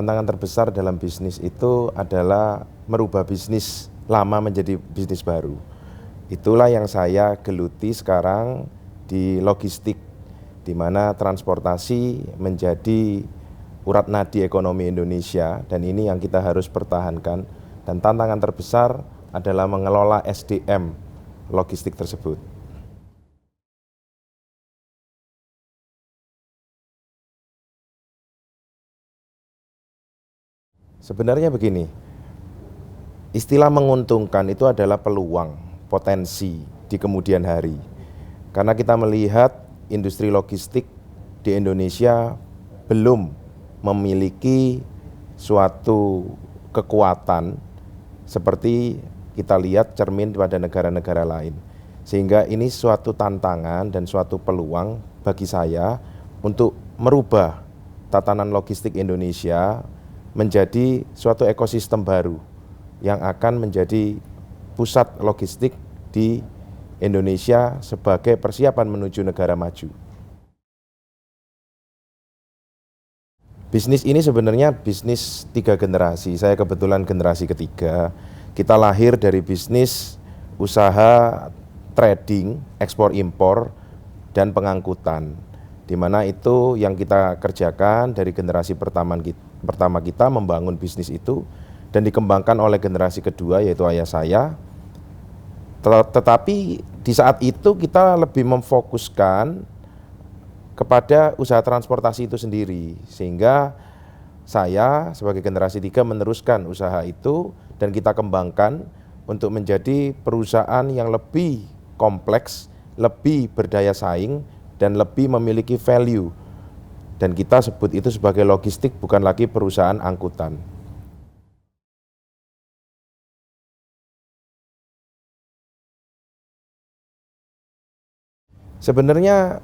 Tantangan terbesar dalam bisnis itu adalah merubah bisnis lama menjadi bisnis baru. Itulah yang saya geluti sekarang di logistik, di mana transportasi menjadi urat nadi ekonomi Indonesia, dan ini yang kita harus pertahankan. Dan tantangan terbesar adalah mengelola SDM logistik tersebut. Sebenarnya begini, istilah menguntungkan itu adalah peluang, potensi di kemudian hari. Karena kita melihat industri logistik di Indonesia belum memiliki suatu kekuatan seperti kita lihat cermin pada negara-negara lain. Sehingga ini suatu tantangan dan suatu peluang bagi saya untuk merubah tatanan logistik Indonesia menjadi suatu ekosistem baru yang akan menjadi pusat logistik di Indonesia sebagai persiapan menuju negara maju. Bisnis ini sebenarnya bisnis 3 generasi. Saya kebetulan generasi ketiga. Kita lahir dari bisnis usaha trading, ekspor impor dan pengangkutan, di mana itu yang kita kerjakan dari generasi pertama kita membangun bisnis itu dan dikembangkan oleh generasi kedua yaitu ayah saya. Tetapi di saat itu kita lebih memfokuskan kepada usaha transportasi itu sendiri, sehingga saya sebagai generasi 3 meneruskan usaha itu dan kita kembangkan untuk menjadi perusahaan yang lebih kompleks, lebih berdaya saing dan lebih memiliki value. Dan kita sebut itu sebagai logistik, bukan lagi perusahaan angkutan. Sebenarnya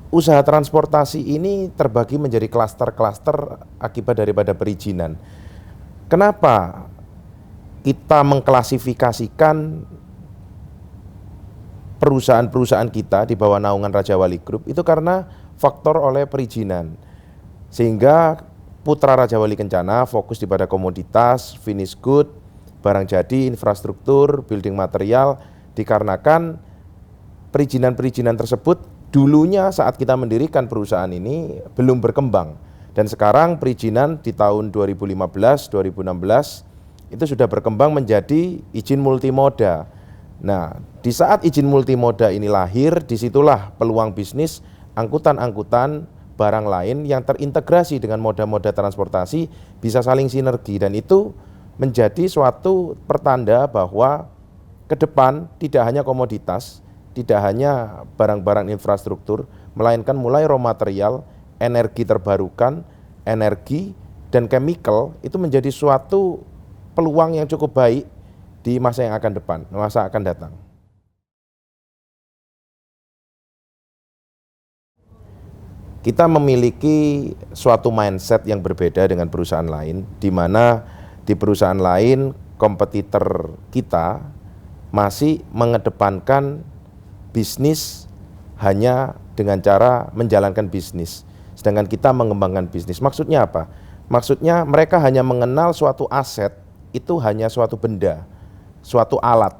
usaha transportasi ini terbagi menjadi klaster-klaster akibat daripada perizinan. Kenapa kita mengklasifikasikan perusahaan-perusahaan kita di bawah naungan Raja Wali Group? Itu karena faktor oleh perizinan. Sehingga Putra Raja Wali Kencana fokus di pada komoditas, finish good, barang jadi, infrastruktur, building material, dikarenakan perizinan-perizinan tersebut dulunya saat kita mendirikan perusahaan ini belum berkembang. Dan sekarang perizinan di tahun 2015, 2016 itu sudah berkembang menjadi izin multimoda. Nah, di saat izin multimoda ini lahir, disitulah peluang bisnis angkutan-angkutan barang lain yang terintegrasi dengan moda-moda transportasi bisa saling sinergi, dan itu menjadi suatu pertanda bahwa ke depan tidak hanya komoditas, tidak hanya barang-barang infrastruktur, melainkan mulai raw material, energi terbarukan, energi dan chemical itu menjadi suatu peluang yang cukup baik di masa yang masa akan datang. Kita memiliki suatu mindset yang berbeda dengan perusahaan lain, di mana di perusahaan lain kompetitor kita masih mengedepankan bisnis hanya dengan cara menjalankan bisnis, sedangkan kita mengembangkan bisnis. Maksudnya apa? Maksudnya mereka hanya mengenal suatu aset itu hanya suatu benda, suatu alat,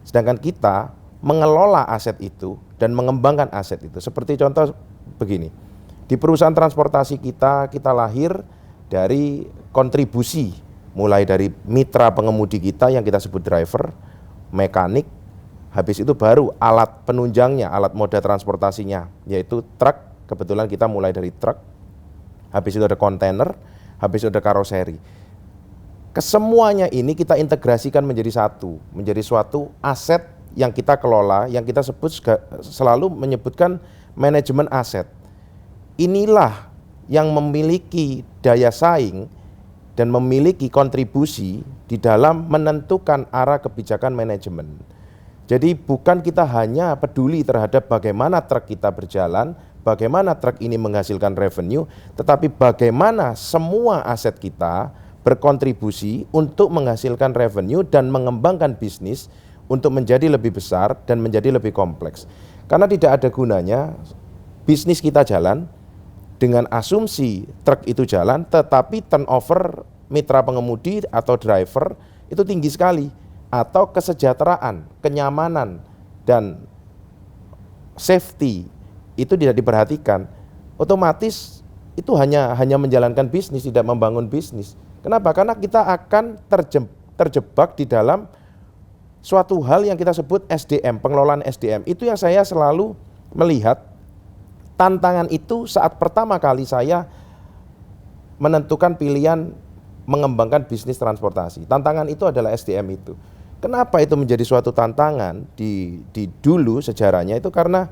sedangkan kita mengelola aset itu dan mengembangkan aset itu. Seperti contoh begini, di perusahaan transportasi kita lahir dari kontribusi, mulai dari mitra pengemudi kita yang kita sebut driver, mekanik, habis itu baru alat penunjangnya, alat moda transportasinya, yaitu truk. Kebetulan kita mulai dari truk, habis itu ada kontainer, habis itu ada karoseri. Kesemuanya ini kita integrasikan menjadi satu, menjadi suatu aset yang kita kelola, yang kita sebut selalu menyebutkan manajemen aset. Inilah yang memiliki daya saing dan memiliki kontribusi di dalam menentukan arah kebijakan manajemen. Jadi bukan kita hanya peduli terhadap bagaimana truk kita berjalan, bagaimana truk ini menghasilkan revenue, tetapi bagaimana semua aset kita berkontribusi untuk menghasilkan revenue dan mengembangkan bisnis untuk menjadi lebih besar dan menjadi lebih kompleks. Karena tidak ada gunanya bisnis kita jalan dengan asumsi truk itu jalan, tetapi turnover mitra pengemudi atau driver itu tinggi sekali, atau kesejahteraan, kenyamanan, dan safety itu tidak diperhatikan, otomatis itu hanya menjalankan bisnis, tidak membangun bisnis. Kenapa? Karena kita akan terjebak di dalam suatu hal yang kita sebut SDM, pengelolaan SDM. Itu yang saya selalu melihat tantangan itu saat pertama kali saya menentukan pilihan mengembangkan bisnis transportasi. Tantangan itu adalah SDM itu. Kenapa itu menjadi suatu tantangan di dulu sejarahnya itu karena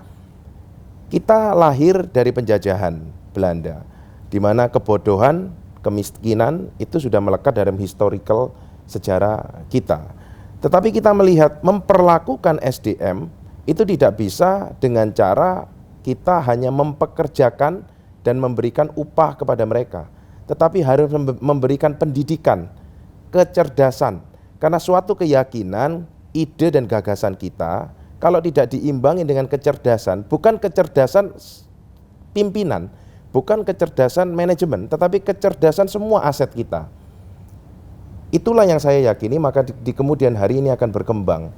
kita lahir dari penjajahan Belanda, di mana kebodohan, kemiskinan itu sudah melekat dalam historical sejarah kita. Tetapi kita melihat memperlakukan SDM itu tidak bisa dengan cara kita hanya mempekerjakan dan memberikan upah kepada mereka, tetapi harus memberikan pendidikan, kecerdasan. Karena suatu keyakinan, ide dan gagasan kita kalau tidak diimbangi dengan kecerdasan, bukan kecerdasan pimpinan, bukan kecerdasan manajemen, tetapi kecerdasan semua aset kita. Itulah yang saya yakini, maka di kemudian hari ini akan berkembang.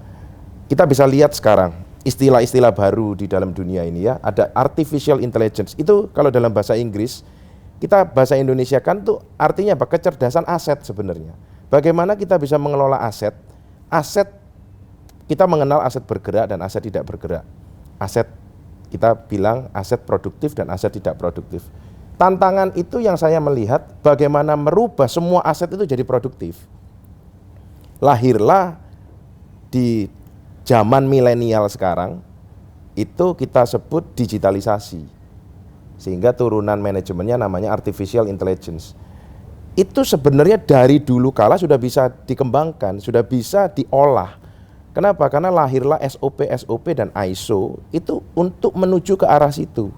Kita bisa lihat sekarang istilah-istilah baru di dalam dunia ini ya, ada artificial intelligence. Itu kalau dalam bahasa Inggris, kita bahasa Indonesia kan tuh artinya apa? Kecerdasan aset sebenarnya. Bagaimana kita bisa mengelola aset? Aset, kita mengenal aset bergerak dan aset tidak bergerak. Aset, kita bilang aset produktif dan aset tidak produktif. Tantangan itu yang saya melihat bagaimana merubah semua aset itu jadi produktif. Lahirlah di zaman milenial sekarang, itu kita sebut digitalisasi. Sehingga turunan manajemennya namanya artificial intelligence. Itu sebenarnya dari dulu kala sudah bisa dikembangkan, sudah bisa diolah. Kenapa? Karena lahirlah SOP dan ISO itu untuk menuju ke arah situ.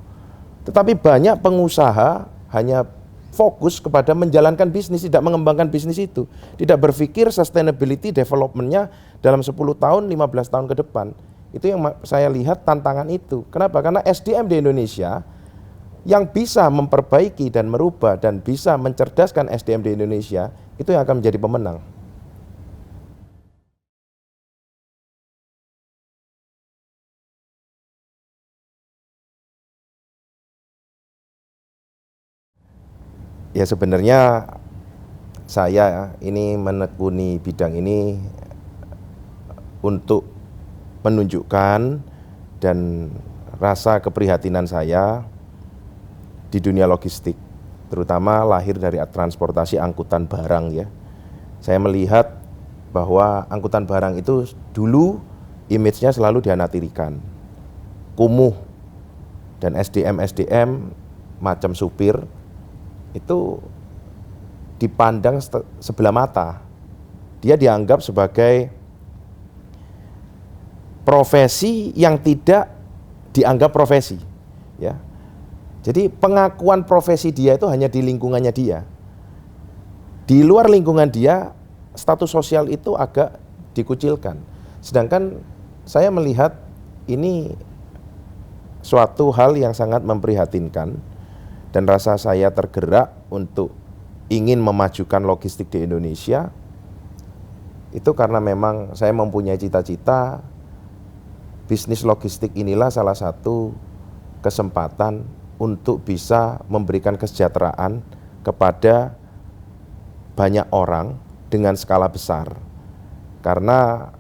Tetapi banyak pengusaha hanya fokus kepada menjalankan bisnis, tidak mengembangkan bisnis itu. Tidak berpikir sustainability development-nya dalam 10 tahun, 15 tahun ke depan. Itu yang saya lihat tantangan itu. Kenapa? Karena SDM di Indonesia yang bisa memperbaiki dan merubah dan bisa mencerdaskan SDM di Indonesia, itu yang akan menjadi pemenang. Ya sebenarnya saya ini menekuni bidang ini untuk menunjukkan dan rasa keprihatinan saya di dunia logistik, terutama lahir dari transportasi angkutan barang ya. Saya melihat bahwa angkutan barang itu dulu image-nya selalu dianaktirikan, kumuh, dan SDM macam supir itu dipandang sebelah mata. Dia dianggap sebagai profesi yang tidak dianggap profesi ya. Jadi pengakuan profesi dia itu hanya di lingkungannya dia. Di luar lingkungan dia, status sosial itu agak dikucilkan. Sedangkan saya melihat ini suatu hal yang sangat memprihatinkan, dan rasa saya tergerak untuk ingin memajukan logistik di Indonesia. Itu karena memang saya mempunyai cita-cita, bisnis logistik inilah salah satu kesempatan untuk bisa memberikan kesejahteraan kepada banyak orang dengan skala besar. Karena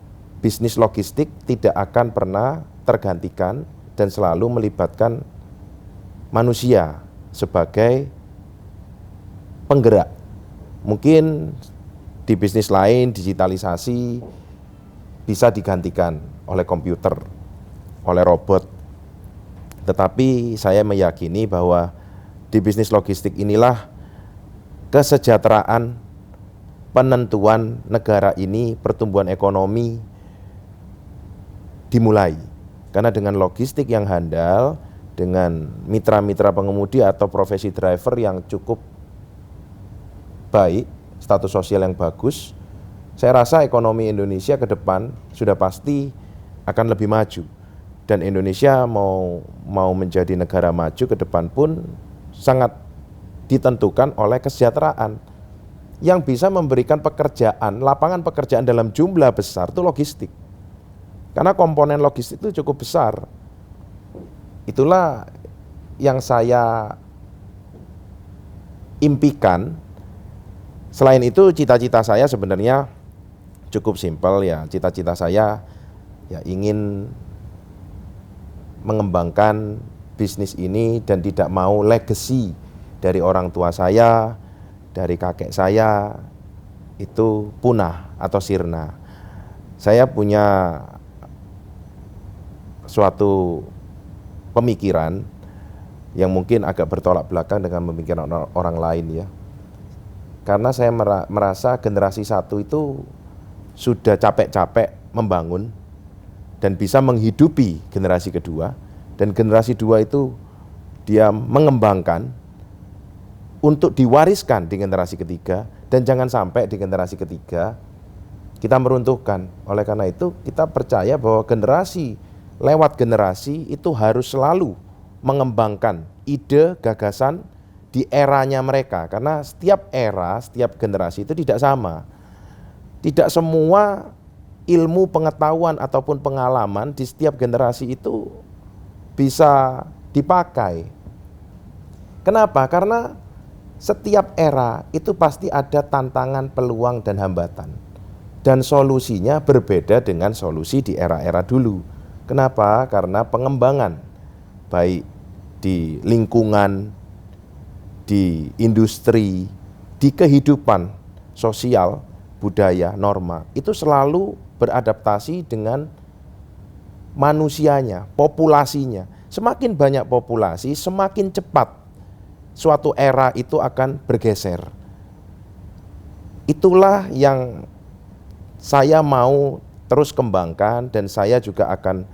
bisnis logistik tidak akan pernah tergantikan dan selalu melibatkan manusia sebagai penggerak. Mungkin di bisnis lain, digitalisasi bisa digantikan oleh komputer, oleh robot. Tetapi saya meyakini bahwa di bisnis logistik inilah kesejahteraan penentuan negara ini, pertumbuhan ekonomi dimulai. Karena dengan logistik yang handal, dengan mitra-mitra pengemudi atau profesi driver yang cukup baik, status sosial yang bagus, saya rasa ekonomi Indonesia ke depan sudah pasti akan lebih maju. Dan Indonesia mau menjadi negara maju ke depan pun sangat ditentukan oleh kesejahteraan. Yang bisa memberikan pekerjaan, lapangan pekerjaan dalam jumlah besar itu logistik. Karena komponen logistik itu cukup besar. Itulah yang saya impikan. Selain itu cita-cita saya sebenarnya cukup simpel ya. Cita-cita saya ya ingin mengembangkan bisnis ini dan tidak mau legacy dari orang tua saya, dari kakek saya itu punah atau sirna. Saya punya suatu pemikiran yang mungkin agak bertolak belakang dengan pemikiran orang lain ya. Karena saya merasa generasi satu itu sudah capek-capek membangun dan bisa menghidupi generasi kedua, dan generasi dua itu dia mengembangkan untuk diwariskan di generasi ketiga, dan jangan sampai di generasi ketiga kita meruntuhkan. Oleh karena itu kita percaya bahwa generasi lewat generasi itu harus selalu mengembangkan ide, gagasan di eranya mereka, karena setiap era, setiap generasi itu tidak sama. Tidak semua ilmu, pengetahuan ataupun pengalaman di setiap generasi itu bisa dipakai. Kenapa? Karena setiap era itu pasti ada tantangan, peluang dan hambatan. Dan solusinya berbeda dengan solusi di era-era dulu. Kenapa? Karena pengembangan baik di lingkungan, di industri, di kehidupan sosial, budaya, norma, itu selalu beradaptasi dengan manusianya, populasinya. Semakin banyak populasi, semakin cepat suatu era itu akan bergeser. Itulah yang saya mau terus kembangkan, dan saya juga akan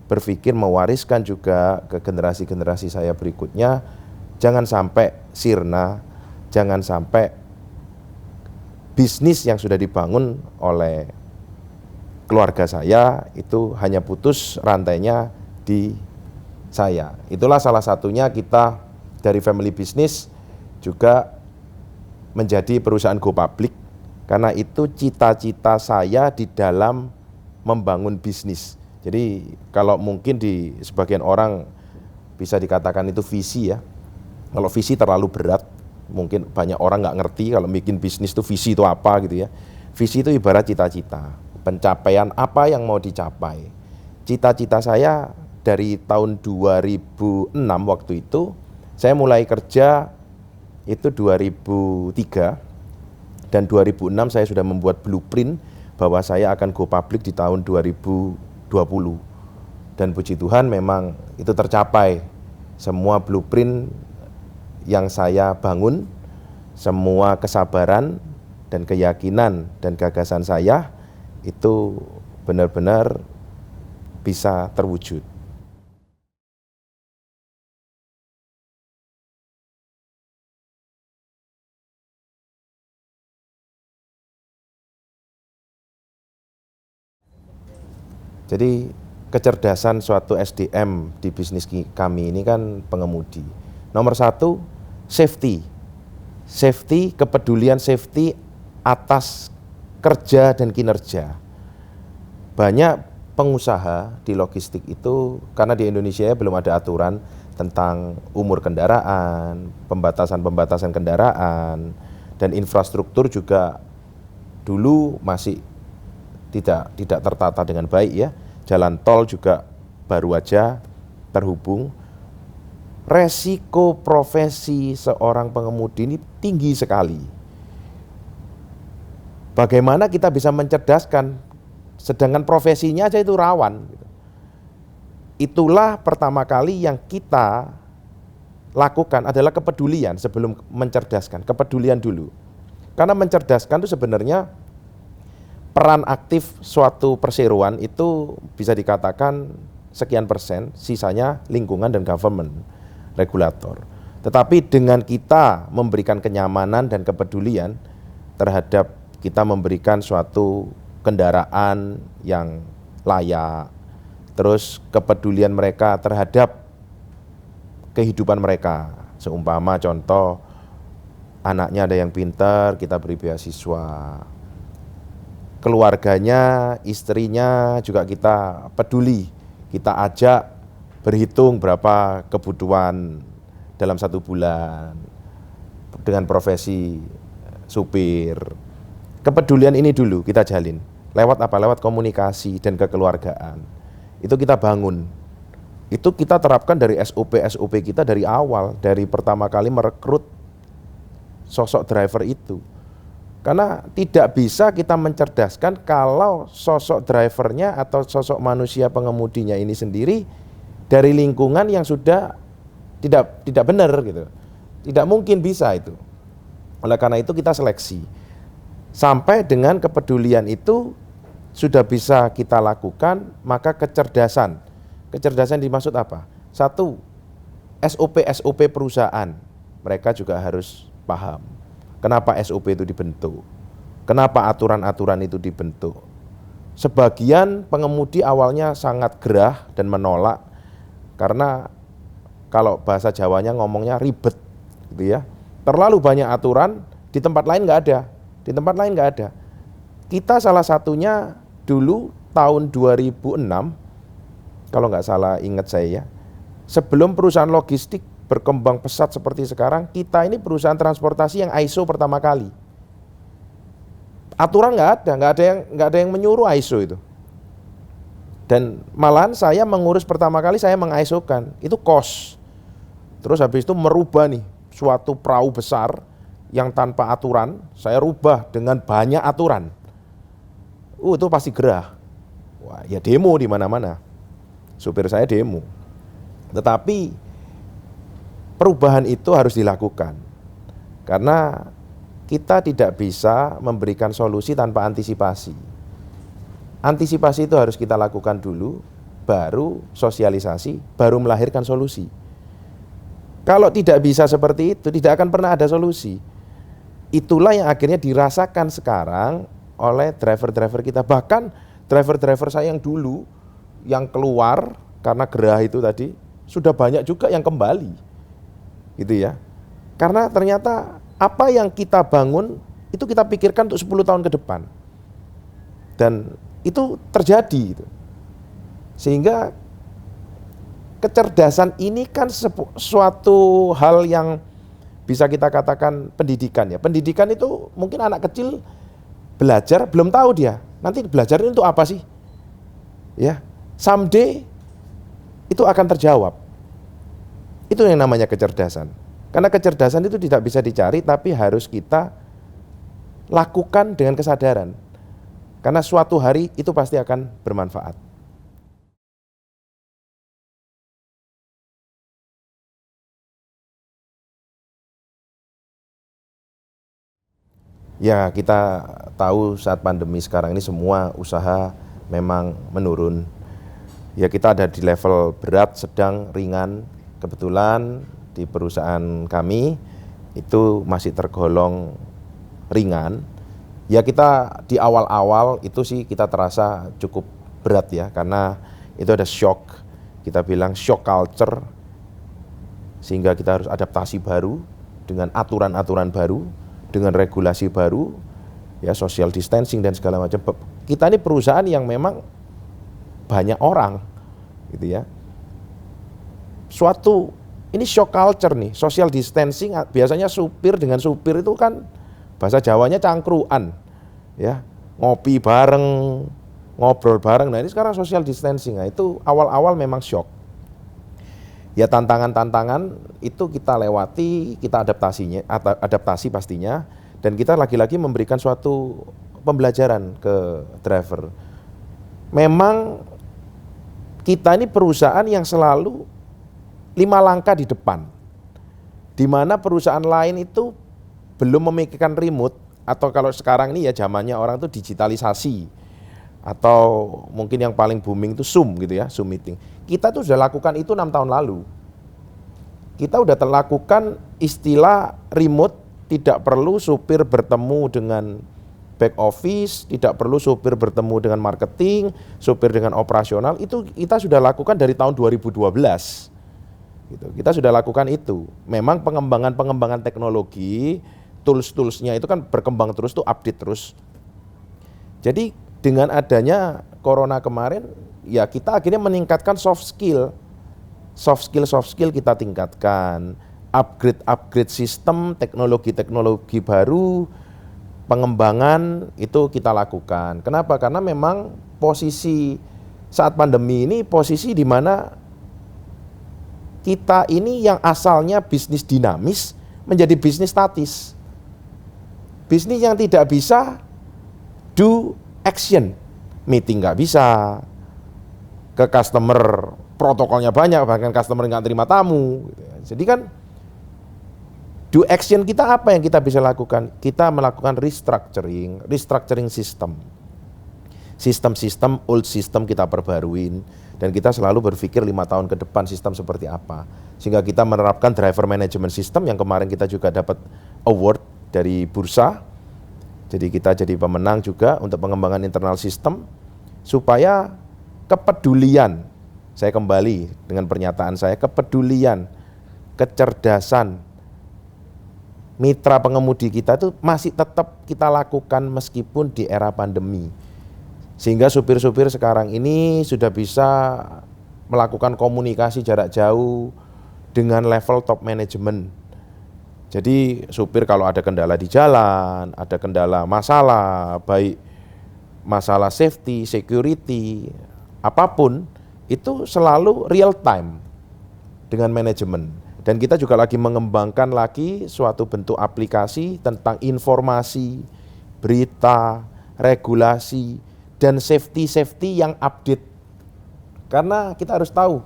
berpikir mewariskan juga ke generasi-generasi saya berikutnya. Jangan sampai sirna, jangan sampai bisnis yang sudah dibangun oleh keluarga saya itu hanya putus rantainya di saya. Itulah salah satunya kita dari Family Business juga menjadi perusahaan go public, karena itu cita-cita saya di dalam membangun bisnis. Jadi kalau mungkin di sebagian orang bisa dikatakan itu visi ya. Kalau visi terlalu berat, mungkin banyak orang nggak ngerti kalau bikin bisnis itu visi itu apa gitu ya. Visi itu ibarat cita-cita, pencapaian apa yang mau dicapai. Cita-cita saya dari tahun 2006 waktu itu, saya mulai kerja itu 2003, dan 2006 saya sudah membuat blueprint bahwa saya akan go public di tahun 2020. Dan puji Tuhan memang itu tercapai. Semua blueprint yang saya bangun, semua kesabaran dan keyakinan dan gagasan saya itu benar-benar bisa terwujud. Jadi kecerdasan suatu SDM di bisnis kami ini kan pengemudi. Nomor satu, safety. Safety, kepedulian safety atas kerja dan kinerja. Banyak pengusaha di logistik itu, karena di Indonesia belum ada aturan tentang umur kendaraan, pembatasan-pembatasan kendaraan, dan infrastruktur juga dulu masih tidak tertata dengan baik ya. Jalan tol juga baru aja terhubung. Resiko profesi seorang pengemudi ini tinggi sekali. Bagaimana kita bisa mencerdaskan, sedangkan profesinya aja itu rawan. Itulah pertama kali yang kita lakukan adalah kepedulian sebelum mencerdaskan, kepedulian dulu. Karena mencerdaskan itu sebenarnya peran aktif suatu perseroan itu bisa dikatakan sekian persen, sisanya lingkungan dan government, regulator. Tetapi dengan kita memberikan kenyamanan dan kepedulian terhadap, kita memberikan suatu kendaraan yang layak, terus kepedulian mereka terhadap kehidupan mereka Seumpama contoh, anaknya ada yang pintar, kita beri beasiswa. Keluarganya, istrinya juga kita peduli. Kita ajak berhitung berapa kebutuhan dalam 1 bulan dengan profesi supir. Kepedulian ini dulu kita jalin. Lewat apa? Lewat komunikasi dan kekeluargaan. Itu kita bangun. Itu kita terapkan dari SOP kita dari awal, dari pertama kali merekrut sosok driver itu. Karena tidak bisa kita mencerdaskan kalau sosok drivernya atau sosok manusia pengemudinya ini sendiri dari lingkungan yang sudah tidak benar gitu. Tidak mungkin bisa itu. Oleh karena itu kita seleksi. Sampai dengan kepedulian itu sudah bisa kita lakukan, maka kecerdasan. Kecerdasan dimaksud apa? 1, SOP perusahaan. Mereka juga harus paham. Kenapa SOP itu dibentuk? Kenapa aturan-aturan itu dibentuk? Sebagian pengemudi awalnya sangat gerah dan menolak karena kalau bahasa Jawanya ngomongnya ribet gitu ya. Terlalu banyak aturan, di tempat lain nggak ada. Di tempat lain nggak ada. Kita salah satunya dulu tahun 2006, kalau nggak salah ingat saya ya, sebelum perusahaan logistik berkembang pesat seperti sekarang, kita ini perusahaan transportasi yang ISO pertama kali. Aturan nggak ada yang menyuruh ISO itu. Dan malahan saya mengurus pertama kali saya meng-ISO-kan, itu kos. Terus habis itu merubah nih suatu perahu besar yang tanpa aturan, saya rubah dengan banyak aturan. Itu pasti gerah. Wah, ya demo di mana-mana. Supir saya demo. Tetapi perubahan itu harus dilakukan. Karena kita tidak bisa memberikan solusi tanpa antisipasi. Antisipasi itu harus kita lakukan dulu, baru sosialisasi, baru melahirkan solusi. Kalau tidak bisa seperti itu, tidak akan pernah ada solusi. Itulah yang akhirnya dirasakan sekarang oleh driver-driver kita. Bahkan driver-driver saya yang dulu, yang keluar karena gerah itu tadi, sudah banyak juga yang kembali. Gitu ya. Karena ternyata apa yang kita bangun, itu kita pikirkan untuk 10 tahun ke depan. Dan itu terjadi. Gitu. Sehingga kecerdasan ini kan suatu hal yang bisa kita katakan pendidikan ya. Pendidikan itu mungkin anak kecil belajar belum tahu dia nanti belajar ini untuk apa sih ya, someday itu akan terjawab. Itu yang namanya kecerdasan. Karena kecerdasan itu tidak bisa dicari, tapi harus kita lakukan dengan kesadaran. Karena suatu hari itu pasti akan bermanfaat. Ya, kita tahu saat pandemi sekarang ini semua usaha memang menurun. Ya, kita ada di level berat, sedang, ringan. Kebetulan di perusahaan kami itu masih tergolong ringan. Ya, kita di awal-awal itu sih kita terasa cukup berat ya, karena itu ada shock. Kita bilang shock culture, sehingga kita harus adaptasi baru dengan aturan-aturan baru, dengan regulasi baru, ya social distancing dan segala macam. Kita ini perusahaan yang memang banyak orang, gitu ya. Ini shock culture nih, social distancing. Biasanya supir dengan supir itu kan bahasa Jawanya cangkruan, ya, ngopi bareng, ngobrol bareng. Nah ini sekarang social distancing. Nah itu awal-awal memang shock. Ya tantangan-tantangan itu kita lewati, kita adaptasi pastinya, dan kita lagi-lagi memberikan suatu pembelajaran ke driver. Memang kita ini perusahaan yang selalu 5 langkah di depan, di mana perusahaan lain itu belum memikirkan remote, atau kalau sekarang ini ya zamannya orang itu digitalisasi, atau mungkin yang paling booming itu Zoom gitu ya, Zoom meeting. Kita tuh sudah lakukan itu 6 tahun lalu. Kita udah lakukan istilah remote, tidak perlu supir bertemu dengan back office, tidak perlu supir bertemu dengan marketing, supir dengan operasional, itu kita sudah lakukan dari tahun 2012. gitu. Kita sudah lakukan itu. Memang pengembangan teknologi, tools-toolsnya itu kan berkembang terus, tuh update terus. Jadi dengan adanya corona kemarin, ya kita akhirnya meningkatkan soft skill kita tingkatkan, upgrade sistem, teknologi baru, pengembangan itu kita lakukan. Kenapa? Karena memang posisi saat pandemi ini posisi di mana kita ini yang asalnya bisnis dinamis menjadi bisnis statis. Bisnis yang tidak bisa do action. Meeting nggak bisa, ke customer protokolnya banyak, bahkan customer nggak terima tamu. Jadi kan do action kita apa yang kita bisa lakukan? Kita melakukan restructuring sistem. Sistem, old system kita perbaruin, dan kita selalu berpikir 5 tahun ke depan sistem seperti apa. Sehingga kita menerapkan driver management system yang kemarin kita juga dapat award dari bursa. Jadi kita jadi pemenang juga untuk pengembangan internal sistem, supaya kepedulian, saya kembali dengan pernyataan saya, kepedulian, kecerdasan mitra pengemudi kita itu masih tetap kita lakukan meskipun di era pandemi. Sehingga supir-supir sekarang ini sudah bisa melakukan komunikasi jarak jauh dengan level top management. Jadi supir kalau ada kendala di jalan, ada kendala masalah, baik masalah safety, security, apapun, itu selalu real time dengan manajemen. Dan kita juga lagi mengembangkan lagi suatu bentuk aplikasi tentang informasi, berita, regulasi, dan safety yang update. Karena kita harus tahu,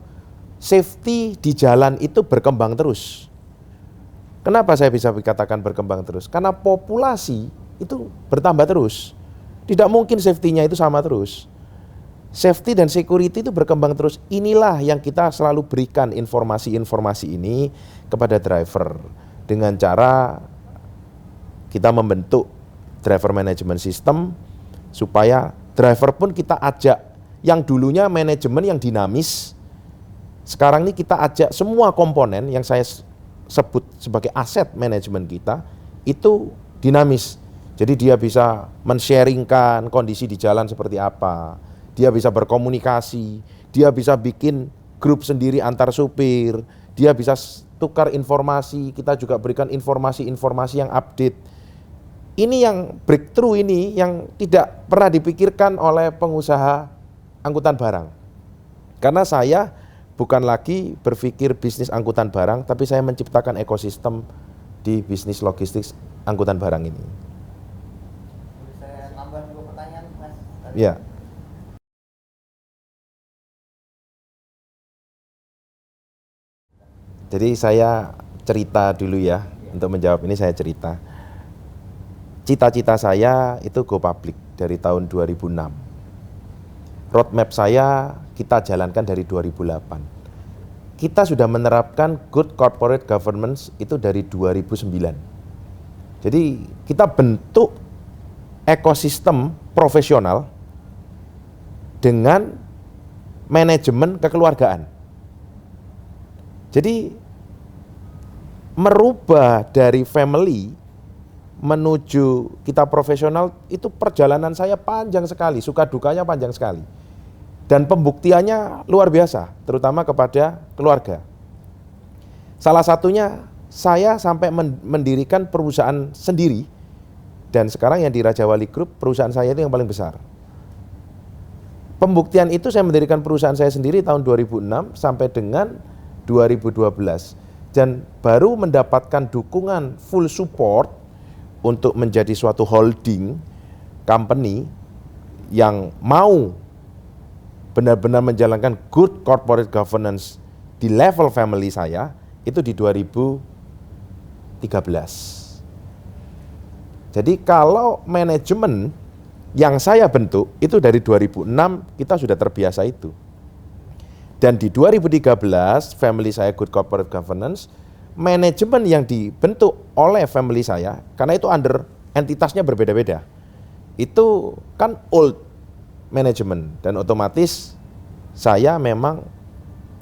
safety di jalan itu berkembang terus. Kenapa saya bisa dikatakan berkembang terus? Karena populasi itu bertambah terus. Tidak mungkin safety-nya itu sama terus. Safety dan security itu berkembang terus. Inilah yang kita selalu berikan informasi-informasi ini kepada driver. Dengan cara kita membentuk driver management system, supaya driver pun kita ajak, yang dulunya manajemen yang dinamis, sekarang ini kita ajak semua komponen yang saya sebut sebagai aset manajemen kita, itu dinamis. Jadi dia bisa men-sharingkan kondisi di jalan seperti apa, dia bisa berkomunikasi, dia bisa bikin grup sendiri antar supir, dia bisa tukar informasi, kita juga berikan informasi-informasi yang update. Ini yang breakthrough ini yang tidak pernah dipikirkan oleh pengusaha angkutan barang. Karena saya bukan lagi berpikir bisnis angkutan barang, tapi saya menciptakan ekosistem di bisnis logistik angkutan barang ini. Saya tambah 2 pertanyaan, Mas. Ya. Jadi saya cerita dulu ya, untuk menjawab ini saya cerita. Cita-cita saya itu go public dari tahun 2006. Roadmap saya kita jalankan dari 2008. Kita sudah menerapkan good corporate governance itu dari 2009. Jadi kita bentuk ekosistem profesional dengan manajemen kekeluargaan. Jadi merubah dari family menuju kita profesional itu perjalanan saya panjang sekali, suka dukanya panjang sekali. Dan pembuktiannya luar biasa, terutama kepada keluarga. Salah satunya saya sampai mendirikan perusahaan sendiri, dan sekarang yang di Raja Wali Group, perusahaan saya itu yang paling besar. Pembuktian itu saya mendirikan perusahaan saya sendiri tahun 2006 sampai dengan 2012. Dan baru mendapatkan dukungan full support untuk menjadi suatu holding company yang mau benar-benar menjalankan good corporate governance di level family saya, itu di 2013. Jadi kalau manajemen yang saya bentuk itu dari 2006 kita sudah terbiasa itu. Dan di 2013 family saya good corporate governance, manajemen yang dibentuk oleh family saya, karena itu under entitasnya berbeda-beda, itu kan old management, dan otomatis saya memang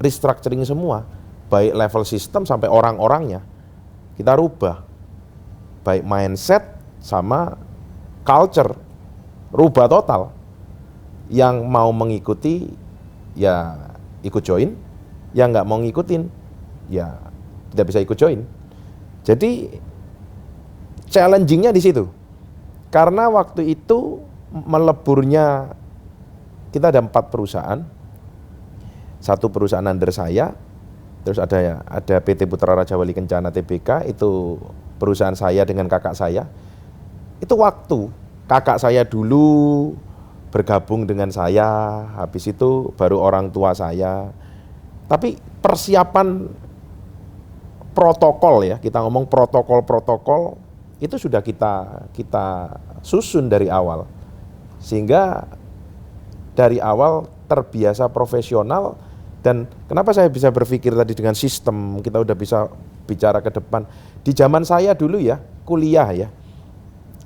restructuring semua, baik level sistem sampai orang-orangnya kita rubah, baik mindset sama culture, rubah total. Yang mau mengikuti ya ikut join, yang nggak mau ngikutin ya tidak bisa ikut join. Jadi challenging-nya di situ. Karena waktu itu meleburnya, kita ada 4 perusahaan. Satu perusahaan under saya, terus ada PT Putra Raja Wali Kencana Tbk, itu perusahaan saya dengan kakak saya. Itu waktu kakak saya dulu bergabung dengan saya, habis itu baru orang tua saya. Tapi persiapan protokol ya, kita ngomong protokol itu sudah kita susun dari awal. Sehingga dari awal terbiasa profesional. Dan kenapa saya bisa berpikir tadi dengan sistem, kita udah bisa bicara ke depan. Di zaman saya dulu ya, kuliah ya,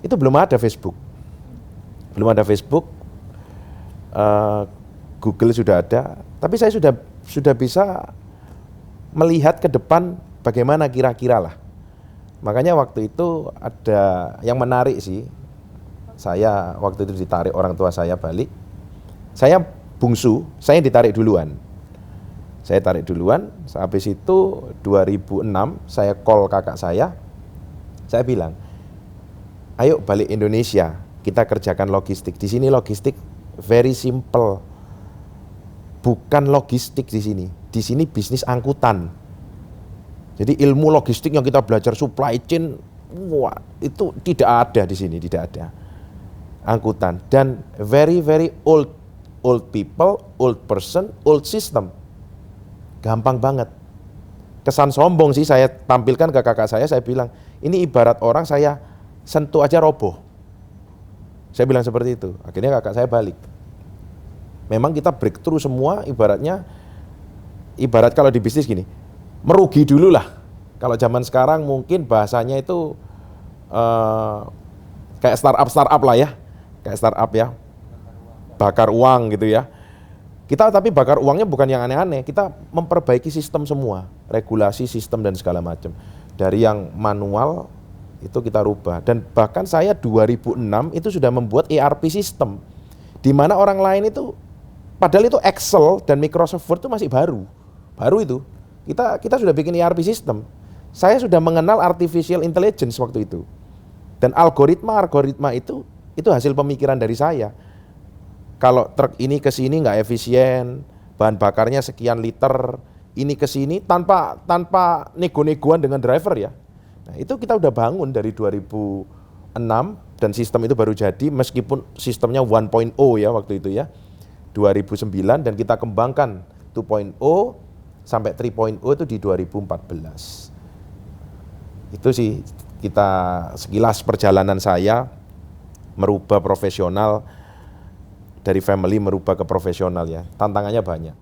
itu belum ada Facebook. Belum ada Facebook, Google sudah ada, tapi saya sudah bisa melihat ke depan bagaimana kira-kira lah. Makanya waktu itu ada yang menarik sih, saya waktu itu ditarik orang tua saya balik, saya bungsu, saya ditarik duluan. Saya tarik duluan, habis itu 2006 saya call kakak saya bilang, ayo balik Indonesia, kita kerjakan logistik. Di sini logistik very simple, bukan logistik di sini. Di sini bisnis angkutan. Jadi ilmu logistik yang kita belajar supply chain, wah, itu tidak ada di sini, tidak ada. Angkutan dan very old people, old person, old system. Gampang banget. Kesan sombong sih saya tampilkan ke kakak saya bilang, ini ibarat orang saya sentuh aja roboh. Saya bilang seperti itu. Akhirnya kakak saya balik. Memang kita breakthrough semua, ibarat kalau di bisnis gini, merugi dulu lah. Kalau zaman sekarang mungkin bahasanya itu kayak startup lah ya. Kayak startup ya. Bakar uang gitu ya. Kita tapi bakar uangnya bukan yang aneh-aneh, kita memperbaiki sistem semua, regulasi sistem dan segala macam. Dari yang manual itu kita rubah, dan bahkan saya 2006 itu sudah membuat ERP sistem, di mana orang lain itu, padahal itu Excel dan Microsoft Word itu masih baru itu, kita sudah bikin ERP sistem. Saya sudah mengenal artificial intelligence waktu itu, dan algoritma itu hasil pemikiran dari saya. Kalau truk ini ke sini nggak efisien, bahan bakarnya sekian liter, ini ke sini tanpa nego-negoan dengan driver ya. Nah, itu kita udah bangun dari 2006 dan sistem itu baru jadi meskipun sistemnya 1.0 ya waktu itu ya. 2009 dan kita kembangkan 2.0 sampai 3.0 itu di 2014. Itu sih kita sekilas perjalanan saya merubah profesional dari family merubah ke profesional ya. Tantangannya banyak.